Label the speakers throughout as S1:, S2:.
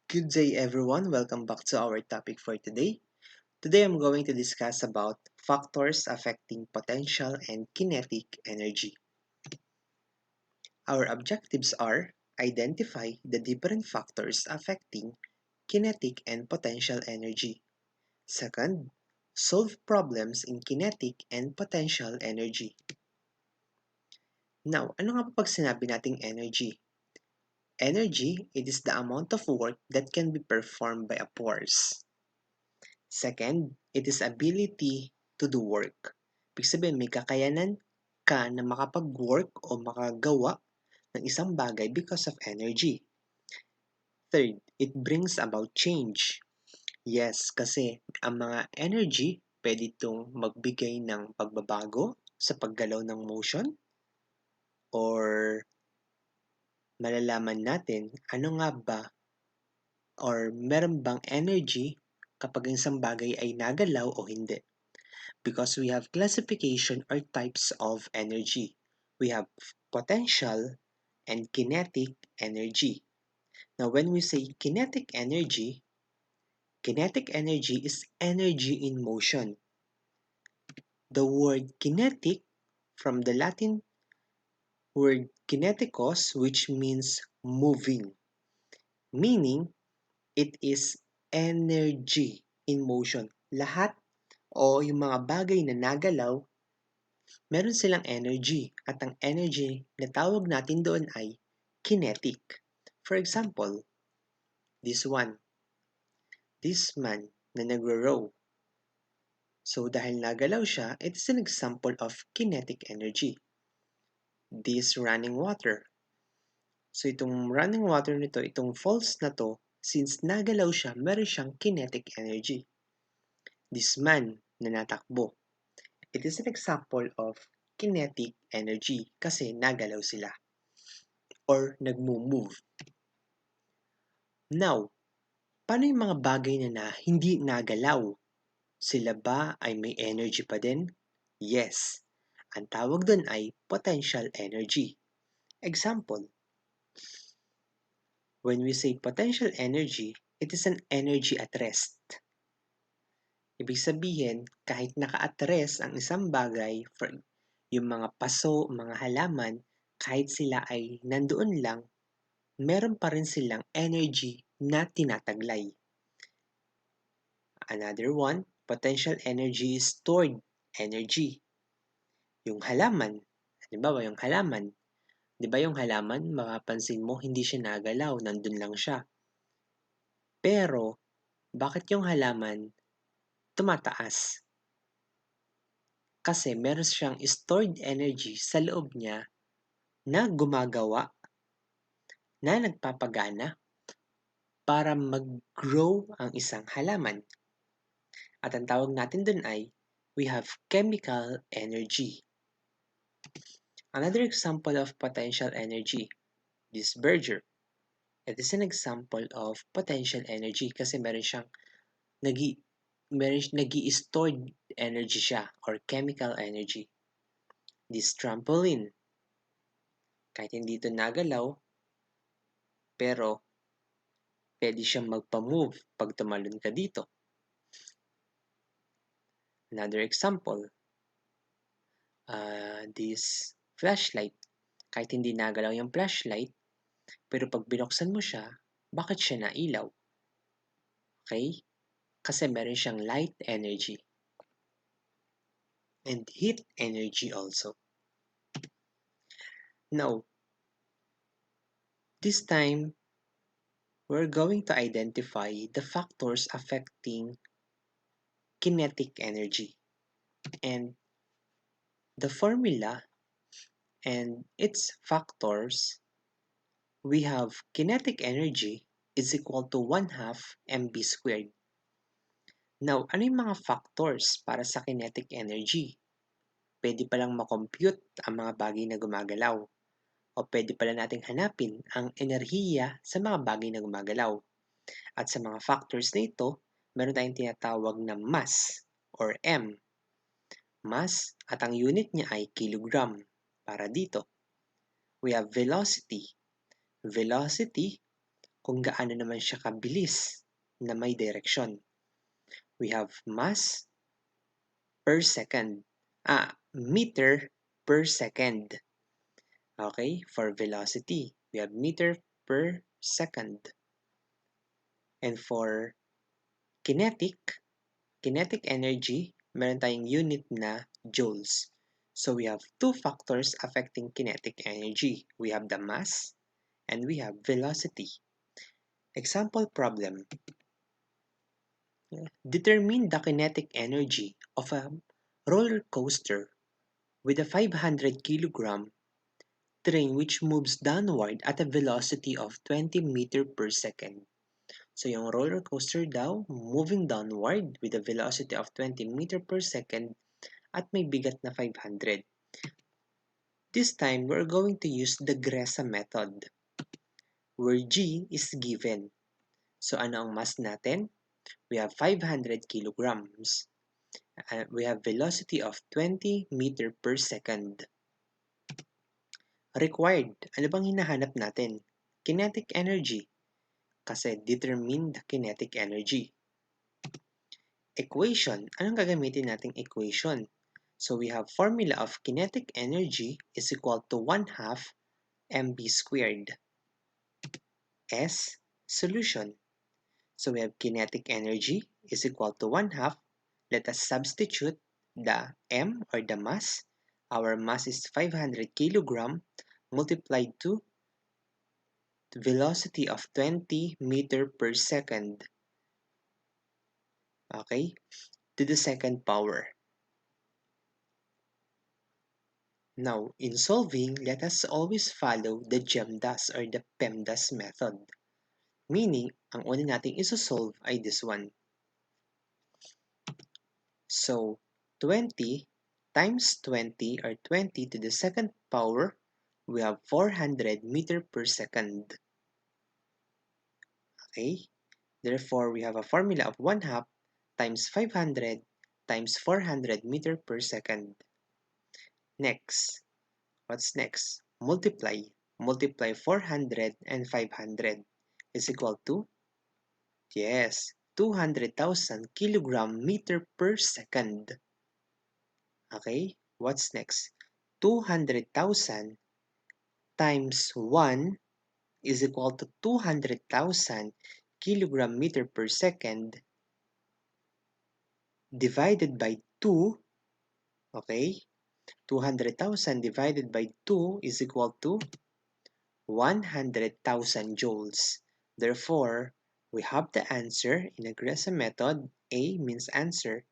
S1: Good day everyone, welcome back to our topic for today. Today I'm going to discuss about factors affecting potential and kinetic energy. Our objectives are identify the different factors affecting kinetic and potential energy. Second, solve problems in kinetic and potential energy. Now, ano nga ba pag sinabi nating energy? Energy, it is the amount of work that can be performed by a force. Second, it is ability to do work. Ibig sabihin, may kakayanan ka na makapag-work o makagawa ng isang bagay because of energy. Third, it brings about change. Yes, kasi ang mga energy, pwede itong magbigay ng pagbabago sa paggalaw ng motion or malalaman natin ano nga ba or meron bang energy kapag isang bagay ay nagalaw o hindi. Because we have classification or types of energy. We have potential and kinetic energy. Now, when we say kinetic energy is energy in motion. The word kinetic from the Latin word kinetikos, which means moving, meaning it is energy in motion. Lahat o yung mga bagay na nagalaw meron silang energy at ang energy na tawag natin doon ay kinetic. For example, this one, this man na nagro-row. So dahil nagalaw siya, it is an example of kinetic energy. This running water. So itong running water nito, itong falls na to, since nagalaw siya, meron siyang kinetic energy. This man na natakbo. It is an example of kinetic energy kasi nagalaw sila or nagmo-move. Now, paano yung mga bagay na hindi nagalaw? Sila ba ay may energy pa din? Yes. Ang tawag doon ay potential energy. Example, when we say potential energy, it is an energy at rest. Ibig sabihin, kahit naka-at-rest ang isang bagay, for yung mga paso, mga halaman, kahit sila ay nandoon lang, meron pa rin silang energy na tinataglay. Another one, potential energy is stored energy. Yung halaman, halimbawa yung halaman, di ba yung halaman, makapansin mo, hindi siya nagalaw, nandun lang siya. Pero, bakit yung halaman tumataas? Kasi meron siyang stored energy sa loob niya na gumagawa, na nagpapagana para mag-grow ang isang halaman. At ang tawag natin dun ay, we have chemical energy. Another example of potential energy, this burger. It is an example of potential energy kasi nag-i-stored energy siya or chemical energy. This trampoline, kahit hindi ito nagalaw, pero pwede siyang magpa-move pag tumalon ka dito. Another example, this flashlight. Kahit hindi nagalaw yung flashlight, pero pag binuksan mo siya, bakit siya nailaw? Okay? Kasi meron siyang light energy. And heat energy also. Now, this time, we're going to identify the factors affecting kinetic energy. And the formula and its factors, we have kinetic energy is equal to 1/2 mv squared. Now, ano yung mga factors para sa kinetic energy? Pwede palang makompute ang mga bagay na gumagalaw. O pwede pala nating hanapin ang enerhiya sa mga bagay na gumagalaw. At sa mga factors na ito, meron tayong tinatawag na mass or M. Mass at ang unit niya ay kilogram. Para dito, we have velocity. Velocity kung gaano naman siya kabilis na may direksyon. We have mass per second. Meter per second. Okay, for velocity, we have meter per second. And for kinetic energy, meron tayong unit na joules. So we have two factors affecting kinetic energy. We have the mass and we have velocity. Example problem. Determine the kinetic energy of a roller coaster with a 500 kilogram train which moves downward at a velocity of 20 meter per second. So yung roller coaster daw, moving downward with a velocity of 20 meter per second at may bigat na 500. This time, we're going to use the Gressa method where G is given. So ano ang mass natin? We have 500 kilograms. We have velocity of 20 meter per second. Required, ano bang hinahanap natin? Kinetic energy. Kasi determine the kinetic energy. Equation, anong gagamitin nating equation? So we have formula of kinetic energy is equal to 1/2 mv squared. S, solution. So we have kinetic energy is equal to 1/2. Let us substitute the m or the mass. Our mass is 500 kilogram multiplied to velocity of 20 meter per second. Okay, to the second power. Now, in solving, let us always follow the GEMDAS or the PEMDAS method. Meaning, ang una nating isosolve ay this one. So, 20 times 20 or 20 to the second power, we have 400 meter per second. Okay? Therefore, we have a formula of 1/2 times 500 times 400 meter per second. Next, what's next? Multiply. Multiply 400 and 500 is equal to, yes, 200,000 kilogram meter per second. Okay, what's next? 200,000 times 1 is equal to 200,000 kilogram meter per second divided by 2. Okay, 200,000 divided by 2 is equal to 100,000 joules. Therefore, we have the answer in a Gressa method. A means answer.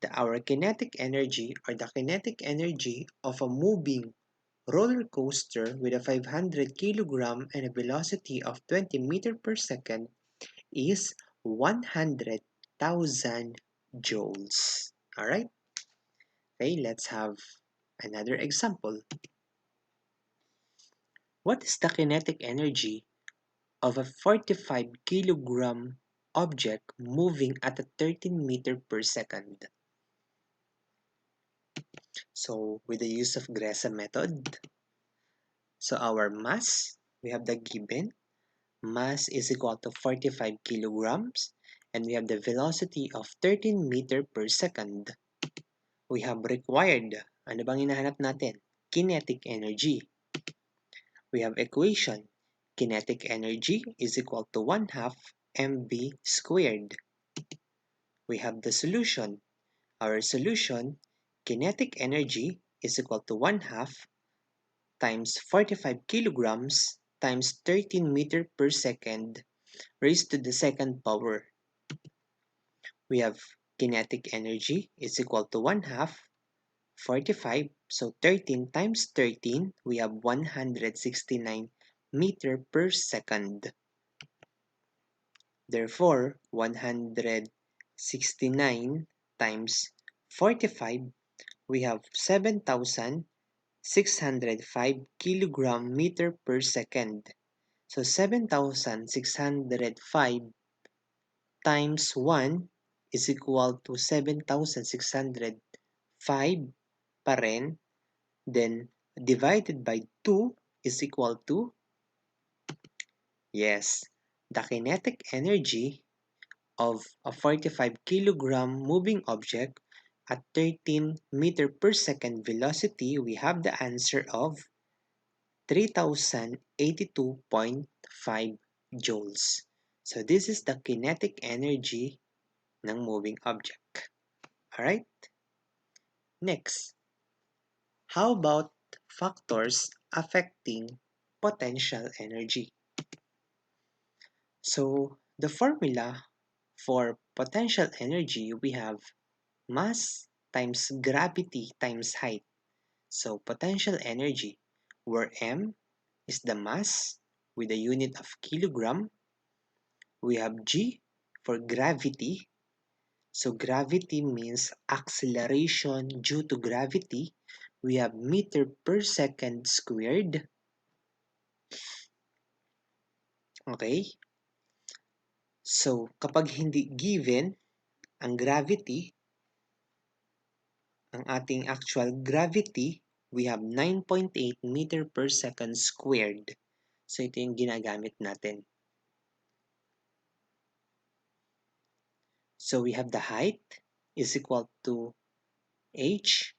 S1: Our kinetic energy or the kinetic energy of a moving roller coaster with a 500 kilogram and a velocity of 20 meter per second is 100,000 joules. Alright? Okay, let's have another example. What is the kinetic energy of a 45 kilogram object moving at a 13 meter per second? So, with the use of Gressa method, so our mass, we have the given. Mass is equal to 45 kilograms and we have the velocity of 13 meter per second. We have required, ano bang hinahanap natin? Kinetic energy. We have equation. Kinetic energy is equal to 1/2 mv squared. We have the solution. Our solution, kinetic energy is equal to 1/2 times 45 kilograms times 13 meter per second raised to the second power. We have kinetic energy is equal to 1/2 45. So 13 times 13, we have 169 meter per second. Therefore, 169 times 45, we have 7,605 kilogram meter per second. So 7,605 times 1 is equal to 7,605 pa rin. Then, divided by 2 is equal to, yes, The kinetic energy of a 45 kilogram moving object at 13 meter per second velocity, we have the answer of 3082.5 joules. So this is the kinetic energy ng moving object. Alright? Next, how about factors affecting potential energy? So the formula for potential energy, we have mass times gravity times height. So potential energy, where m is the mass with the unit of kilogram. We have g for gravity. So gravity means acceleration due to gravity. We have meter per second squared. Okay? So kapag hindi given ang gravity, ang ating actual gravity, we have 9.8 meter per second squared. So ito yung ginagamit natin. So we have the height is equal to h.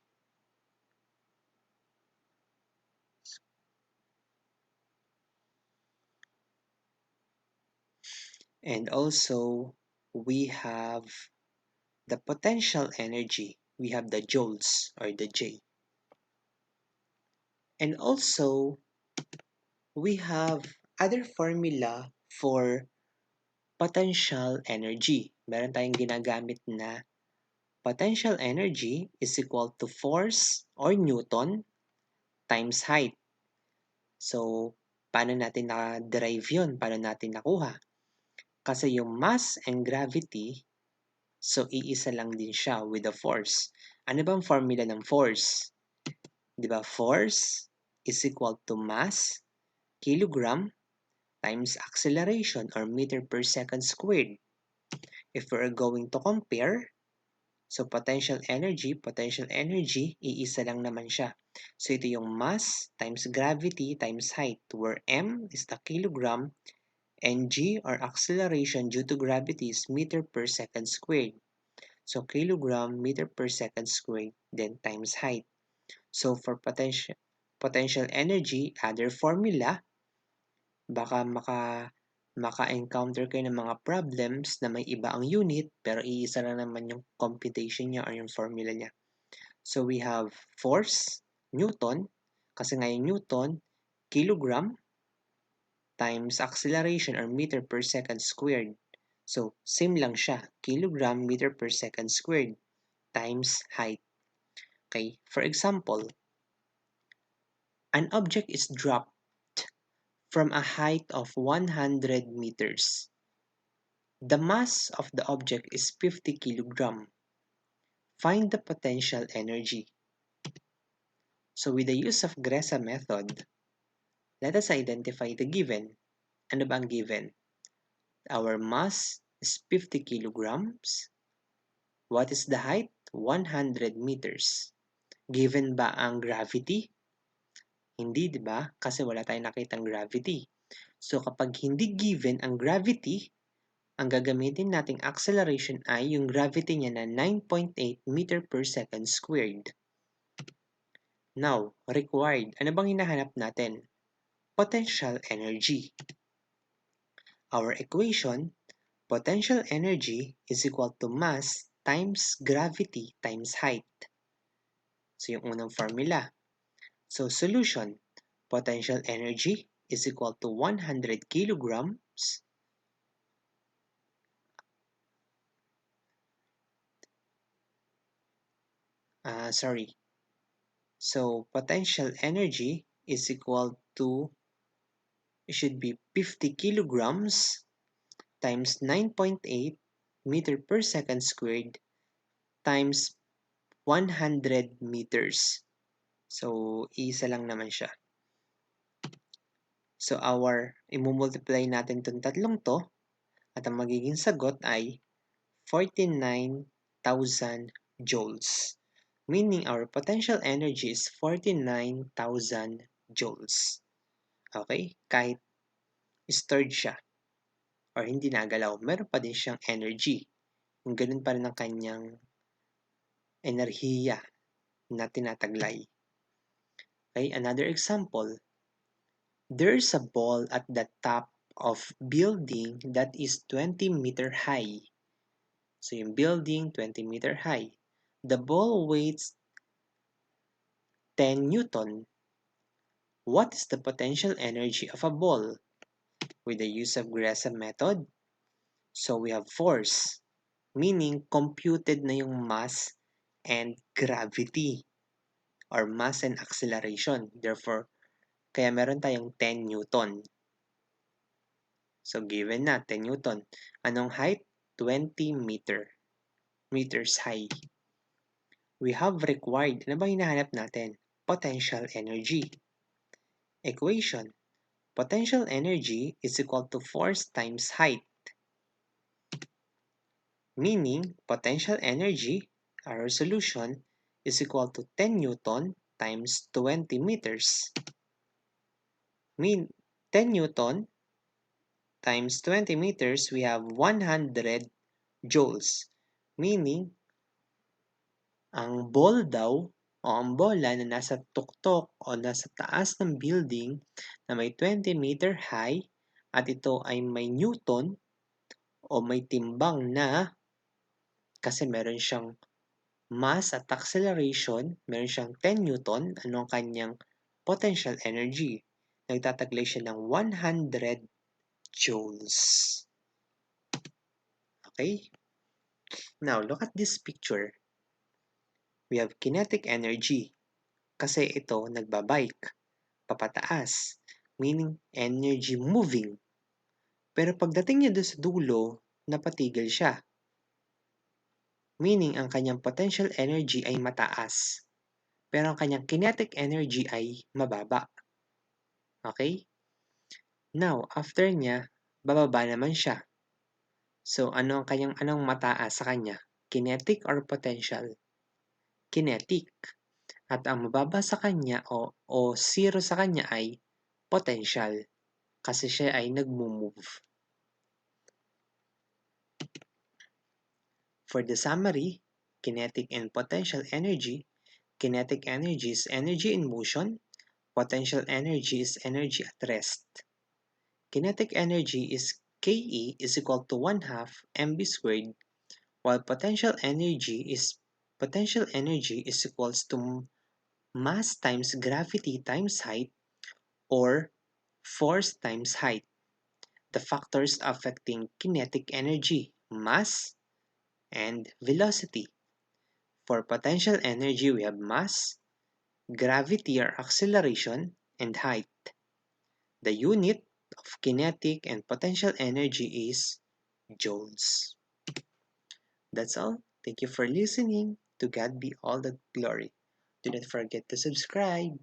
S1: And also, we have the potential energy. We have the joules or the J. And also, we have other formula for potential energy. Meron tayong ginagamit na potential energy is equal to force or Newton times height. So, paano natin na-derive yun? Paano natin nakuha? Kasi yung mass and gravity, so iisa lang din siya with the force. Ano bang formula ng force? Di ba? Force is equal to mass, kilogram, times acceleration or meter per second squared. If we're going to compare, so potential energy, iisa lang naman siya. So ito yung mass times gravity times height, where m is the kilogram and g or acceleration due to gravity is meter per second squared. So kilogram meter per second squared, then times height. So for potential energy, other formula, baka maka-encounter kayo ng mga problems na may iba ang unit pero iisa lang naman yung computation niya or yung formula niya. So we have force, Newton, kasi nga yung Newton, kilogram times acceleration or meter per second squared. So same lang siya, kilogram meter per second squared times height. Okay, for example, an object is dropped from a height of 100 meters. The mass of the object is 50 kilogram. Find the potential energy. So with the use of Gresa method, let us identify the given. Ano ba ang given? Our mass is 50 kilograms. What is the height? 100 meters. Given ba ang gravity? Hindi, di ba? Kasi wala tayong nakitang gravity. So kapag hindi given ang gravity, ang gagamitin nating acceleration ay yung gravity niya na 9.8 meter per second squared. Now, required. Ano bang hinahanap natin? Potential energy. Our equation, potential energy is equal to mass times gravity times height. So yung unang formula. So solution, potential energy is equal to 100 kilograms So potential energy is equal to, it should be 50 kilograms times 9.8 meter per second squared times 100 meters. So, isa lang naman siya. So, imumultiply natin itong tatlong to at ang magiging sagot ay 49,000 joules. Meaning, our potential energy is 49,000 joules. Okay? Kahit stored siya. or hindi nagalaw, meron pa din siyang energy. Yung ganun pa rin ang kanyang enerhiya na tinataglay. Okay, another example. There's a ball at the top of building that is 20-meter high. So yung building, 20-meter high. The ball weighs 10 Newton. What is the potential energy of a ball? With the use of Gresham method, so we have force, meaning computed na yung mass and gravity, or mass and acceleration. Therefore, kaya meron tayong 10 Newton. So, given na 10 Newton. Anong height? 20 meters high. We have required, ano ba hinahanap natin? Potential energy. Equation. Potential energy is equal to force times height. Meaning, potential energy, our solution, is equal to 10 Newton times 20 meters. 10 Newton times 20 meters, we have 100 joules. Meaning, ang ball daw, o ang bola na nasa tuktok o nasa taas ng building na may 20-meter high at ito ay may Newton o may timbang na kasi meron siyang mass at acceleration, meron siyang 10 Newton, ano ang kanyang potential energy? Nagtataglay siya ng 100 joules. Okay? Now, look at this picture. We have kinetic energy kasi ito nagbabike, papataas, meaning energy moving. Pero pagdating niya doon sa dulo, napatigil siya. Meaning, ang kanyang potential energy ay mataas. Pero ang kanyang kinetic energy ay mababa. Okay? Now, after niya, bababa naman siya. So, anong mataas sa kanya? Kinetic or potential? Kinetic. At ang mababa sa kanya o zero sa kanya ay potential. Kasi siya ay nagmo-move. For the summary, kinetic and potential energy, kinetic energy is energy in motion, potential energy is energy at rest. Kinetic energy is Ke is equal to 1/2 mv squared, while potential energy is equals to mass times gravity times height, or force times height. The factors affecting kinetic energy, mass, and velocity. For potential energy, we have mass, gravity or acceleration, and height. The unit of kinetic and potential energy is joules. That's all. Thank you for listening. To God be all the glory. Do not forget to subscribe.